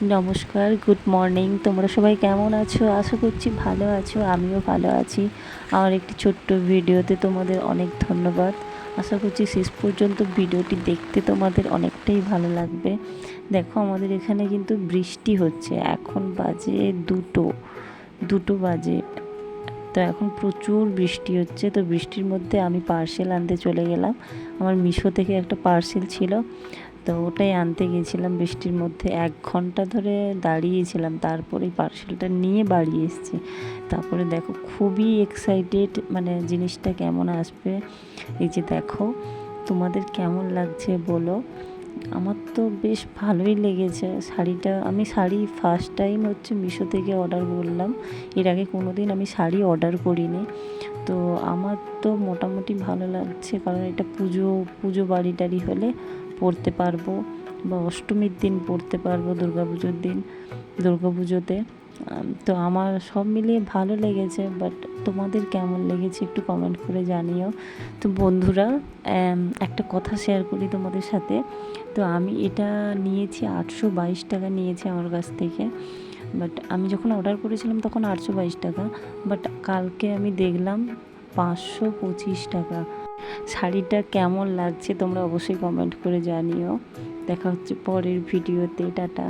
নমস্কার, good morning. তোমরা সবাই কেমন আছো? আশা করছি ভালো আছো, আমিও ভালো আছি। আমার একটি ছোট্ট ভিডিওতে তোমাদের অনেক ধন্যবাদ। আশা করছি শেষ পর্যন্ত ভিডিওটি দেখতে তোমাদের অনেকটাই ভালো লাগবে। দেখো, আমাদের এখানে কিন্তু বৃষ্টি হচ্ছে। এখন বাজে 2টো বাজে। তো এখন প্রচুর বৃষ্টি হচ্ছে। তো বৃষ্টির মধ্যে আমি পার্সেল আনতে চলে গেলাম। আমার মিশো থেকে একটা পার্সেল ছিল, তো ওটাই আনতে গিয়েছিলাম। বৃষ্টির মধ্যে 1 ঘন্টা ধরে দাঁড়িয়েছিলাম, তারপরেই পার্সেলটা নিয়ে বাড়ি এসেছি। তারপরে দেখো, খুবই এক্সাইটেড, মানে জিনিসটা কেমন আসবে। এই যে দেখো, তোমাদের কেমন লাগছে বলো। আমার তো বেশ ভালোই লেগেছে শাড়িটা। আমি শাড়ি ফার্স্ট টাইম হচ্ছে মিশো থেকে অর্ডার করলাম। এর আগে কোনো দিন আমি শাড়ি অর্ডার করিনি। তো আমার তো মোটামুটি ভালো লাগছে, কারণ এটা পুজো বাড়ি টাড়ি হলে পরতে পারবো, বা অষ্টমীর দিন পরতে পারবো, দুর্গাপুজোতে। তো আমার সব মিলিয়ে ভালো লেগেছে। বাট তোমাদের কেমন লেগেছে একটু কমেন্ট করে জানিও। তো বন্ধুরা, একটা কথা শেয়ার করি তোমাদের সাথে। তো আমি এটা নিয়েছি 822 টাকা নিয়েছি আমার কাছ থেকে। বাট আমি যখন অর্ডার করেছিলাম তখন 822 টাকা। বাট কালকে আমি দেখলাম 525 টাকা। শাড়িটা কেমন লাগছে তোমরা অবশ্যই কমেন্ট করে জানিও। দেখা হচ্ছে পরের ভিডিওতে। টাটা।